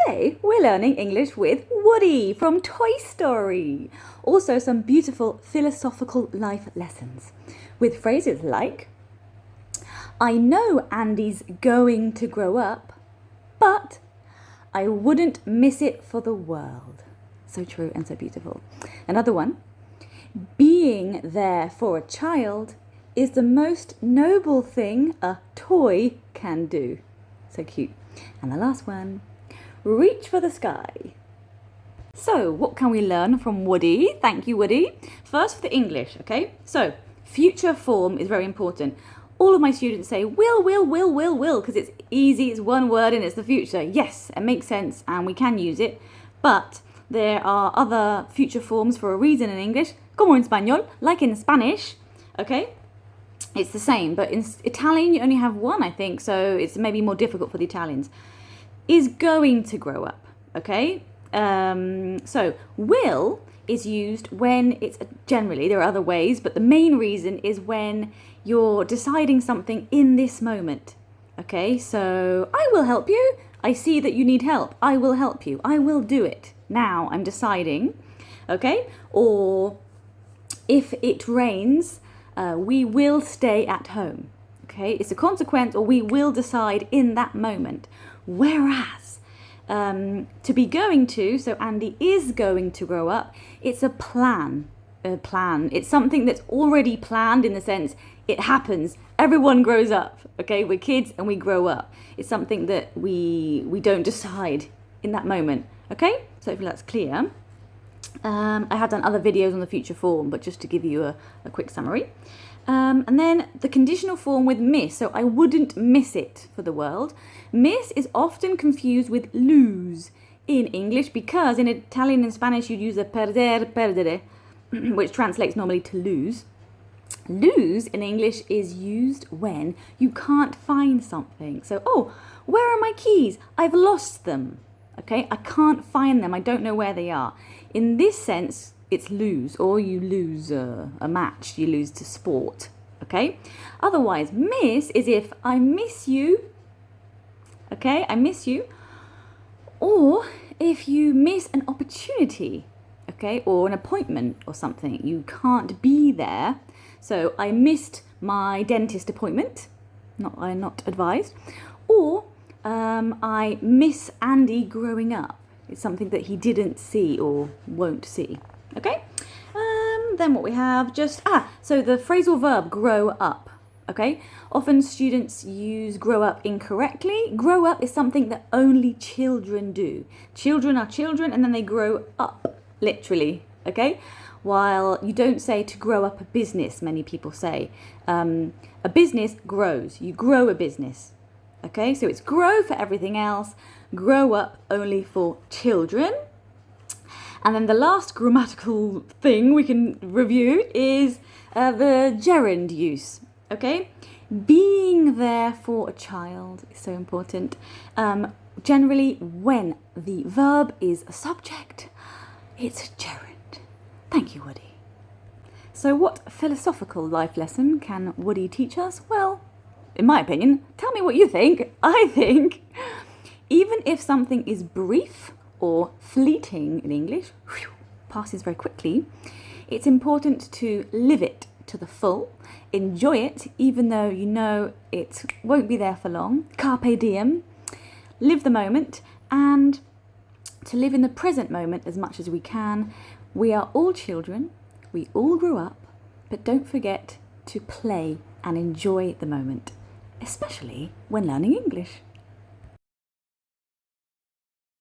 Today we're learning English with Woody from Toy Story. Also some beautiful philosophical life lessons with phrases like, I know Andy's going to grow up, but I wouldn't miss it for the world. So true and so beautiful. Another one, being there for a child is the most noble thing a toy can do. So cute. And the last one, reach for the sky. So what can we learn from Woody? Thank you, Woody. First for the English, okay? So future form is very important. All of my students say will, because it's easy, it's one word and it's the future. Yes, it makes sense and we can use it. But there are other future forms for a reason in English, como en español, like in Spanish, okay? It's the same, but in Italian you only have one, I think, so it's maybe more difficult for the Italians. Is going to grow up, okay? So will is used when it's generally, there are other ways, but the main reason is when you're deciding something in this moment, okay? So I will help you. I see that you need help. I will help you. I will do it. Now I'm deciding, okay? Or if it rains, we will stay at home, okay? It's a consequence, or we will decide in that moment. Whereas to be going to, so Andy is going to grow up, it's a plan. It's something that's already planned in the sense it happens. Everyone grows up, okay? We're kids and we grow up. It's something that we don't decide in that moment, okay? So hopefully that's clear. I have done other videos on the future form, but just to give you a quick summary. And then the conditional form with miss. So I wouldn't miss it for the world. Miss is often confused with lose in English because in Italian and Spanish you'd use a perder, perdere, which translates normally to lose. Lose in English is used when you can't find something. So, oh, where are my keys? I've lost them. Okay, I can't find them. I don't know where they are. In this sense, it's lose, or you lose a match, you lose to sport, okay? Otherwise, miss is if I miss you, okay? I miss you. Or if you miss an opportunity, okay? Or an appointment or something, you can't be there. So I missed my dentist appointment, I'm not advised. Or I miss Andy growing up. It's something that he didn't see or won't see. Okay? Then what we have so the phrasal verb grow up. Okay? Often students use grow up incorrectly. Grow up is something that only children do. Children are children and then they grow up, literally. Okay? While you don't say to grow up a business, many people say. A business grows. You grow a business. Okay, so it's grow for everything else, grow up only for children. And then the last grammatical thing we can review is the gerund use. Okay, being there for a child is so important. Generally, when the verb is a subject, it's a gerund. Thank you, Woody. So what philosophical life lesson can Woody teach us? Well, in my opinion, tell me what you think. I think even if something is brief or fleeting in English, passes very quickly, it's important to live it to the full, enjoy it even though you know it won't be there for long, carpe diem, live the moment, and to live in the present moment as much as we can. We are all children, we all grew up, but don't forget to play and enjoy the moment, especially when learning English.